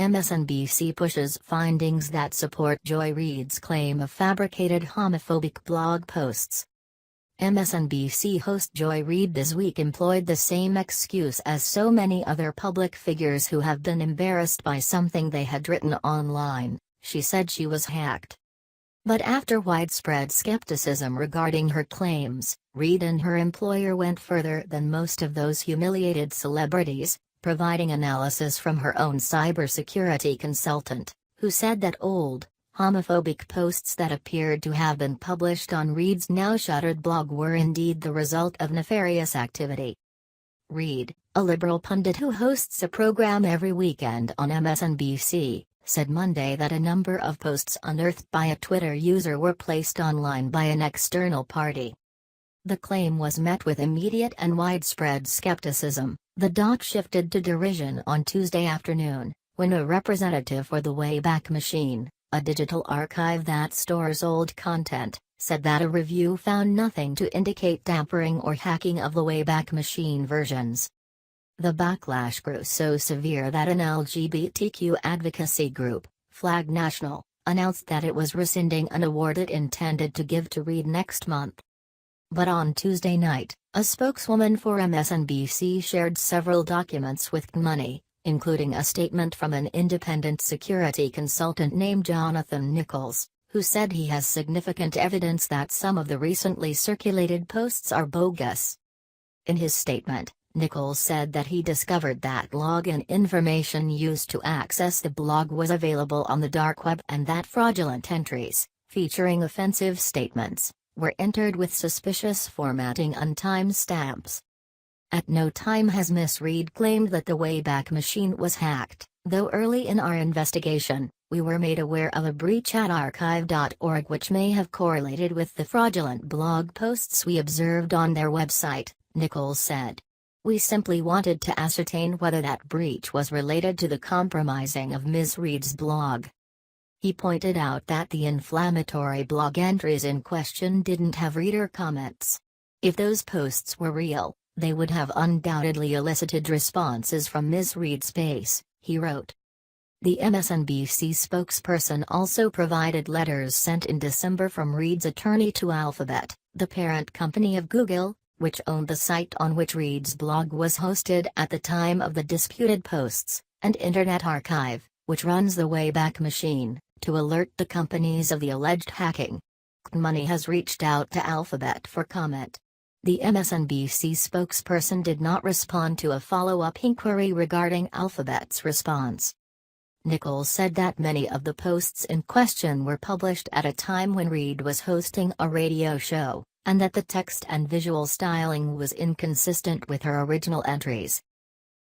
MSNBC pushes findings that support Joy Reid's claim of fabricated homophobic blog posts. MSNBC host Joy Reid this week employed the same excuse as so many other public figures who have been embarrassed by something they had written online. She said she was hacked. But after widespread skepticism regarding her claims, Reid and her employer went further than most of those humiliated celebrities, providing analysis from her own cybersecurity consultant, who said that old, homophobic posts that appeared to have been published on Reid's now-shuttered blog were indeed the result of nefarious activity. Reid, a liberal pundit who hosts a program every weekend on MSNBC, said Monday that a number of posts unearthed by a Twitter user were placed online by an external party. The claim was met with immediate and widespread skepticism. The doc shifted to derision on Tuesday afternoon, when a representative for the Wayback Machine, a digital archive that stores old content, said that a review found nothing to indicate tampering or hacking of the Wayback Machine versions. The backlash grew so severe that an LGBTQ advocacy group, Flag National, announced that it was rescinding an award it intended to give to Reid next month. But on Tuesday night, a spokeswoman for MSNBC shared several documents with Money, including a statement from an independent security consultant named Jonathan Nichols, who said he has significant evidence that some of the recently circulated posts are bogus. In his statement, Nichols said that he discovered that login information used to access the blog was available on the dark web and that fraudulent entries, featuring offensive statements, were entered with suspicious formatting and timestamps. At no time has Ms. Reid claimed that the Wayback Machine was hacked, though early in our investigation, we were made aware of a breach at archive.org which may have correlated with the fraudulent blog posts we observed on their website, Nichols said. We simply wanted to ascertain whether that breach was related to the compromising of Ms. Reid's blog. He pointed out that the inflammatory blog entries in question didn't have reader comments. If those posts were real, they would have undoubtedly elicited responses from Ms. Reid's base, he wrote. The MSNBC spokesperson also provided letters sent in December from Reid's attorney to Alphabet, the parent company of Google, which owned the site on which Reid's blog was hosted at the time of the disputed posts, and Internet Archive, which runs the Wayback Machine, to alert the companies of the alleged hacking. Money has reached out to Alphabet for comment. The MSNBC spokesperson did not respond to a follow-up inquiry regarding Alphabet's response. Nichols said that many of the posts in question were published at a time when Reid was hosting a radio show, and that the text and visual styling was inconsistent with her original entries.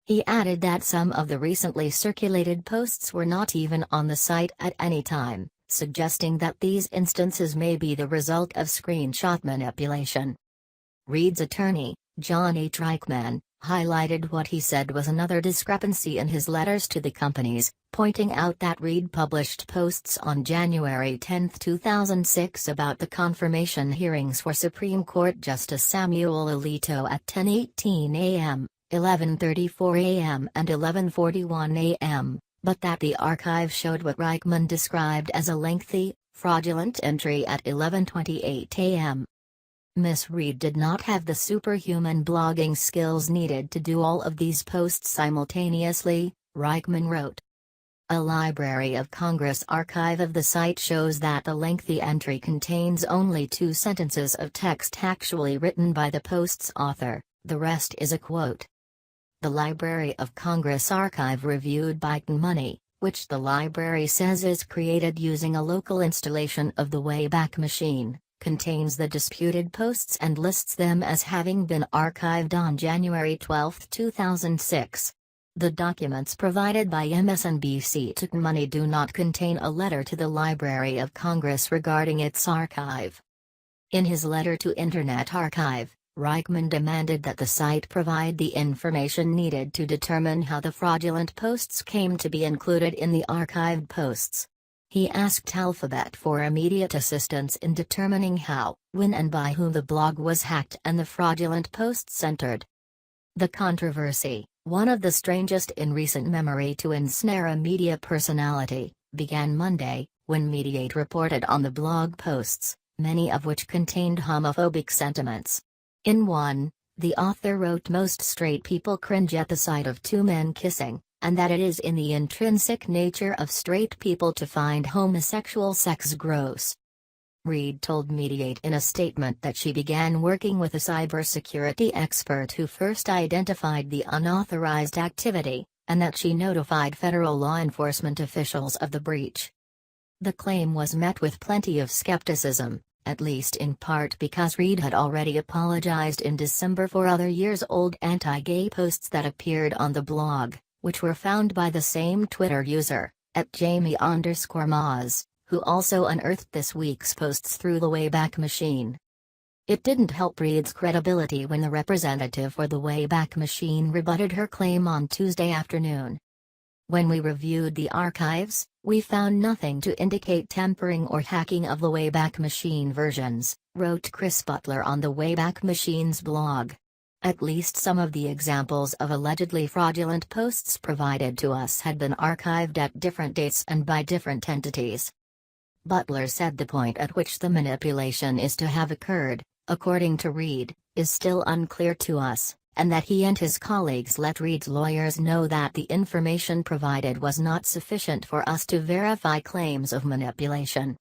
He added that some of the recently circulated posts were not even on the site at any time, suggesting that these instances may be the result of screenshot manipulation. Reid's attorney, John H. Reichman, highlighted what he said was another discrepancy in his letters to the companies, pointing out that Reid published posts on January 10, 2006 about the confirmation hearings for Supreme Court Justice Samuel Alito at 10:18 a.m., 11:34 a.m. and 11:41 a.m., but that the archive showed what Reichman described as a lengthy, fraudulent entry at 11:28 a.m. Ms. Reid did not have the superhuman blogging skills needed to do all of these posts simultaneously, Reichman wrote. A Library of Congress archive of the site shows that the lengthy entry contains only 2 sentences of text actually written by the post's author, the rest is a quote. The Library of Congress archive reviewed by Money, which the library says is created using a local installation of the Wayback Machine, contains the disputed posts and lists them as having been archived on January 12, 2006. The documents provided by MSNBC to Money do not contain a letter to the Library of Congress regarding its archive. In his letter to Internet Archive, Reichman demanded that the site provide the information needed to determine how the fraudulent posts came to be included in the archived posts. He asked Alphabet for immediate assistance in determining how, when and by whom the blog was hacked and the fraudulent posts entered. The controversy, one of the strangest in recent memory to ensnare a media personality, began Monday, when Mediaite reported on the blog posts, many of which contained homophobic sentiments. In one, the author wrote most straight people cringe at the sight of two men kissing, and that it is in the intrinsic nature of straight people to find homosexual sex gross. Reid told Mediaite in a statement that she began working with a cybersecurity expert who first identified the unauthorized activity, and that she notified federal law enforcement officials of the breach. The claim was met with plenty of skepticism, at least in part because Reid had already apologized in December for other years-old anti-gay posts that appeared on the blog, which were found by the same Twitter user, @Jamie_Maz, who also unearthed this week's posts through the Wayback Machine. It didn't help Reid's credibility when the representative for the Wayback Machine rebutted her claim on Tuesday afternoon. When we reviewed the archives, we found nothing to indicate tampering or hacking of the Wayback Machine versions, wrote Chris Butler on the Wayback Machine's blog. At least some of the examples of allegedly fraudulent posts provided to us had been archived at different dates and by different entities. Butler said the point at which the manipulation is to have occurred, according to Reid, is still unclear to us, and that he and his colleagues let Reid's lawyers know that the information provided was not sufficient for us to verify claims of manipulation.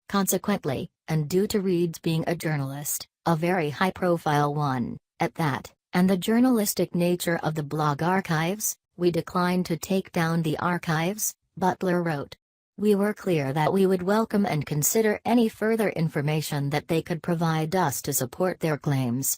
Consequently, and due to Reid's being a journalist, a very high-profile one, at that, and the journalistic nature of the blog archives, we declined to take down the archives, Butler wrote. We were clear that we would welcome and consider any further information that they could provide us to support their claims.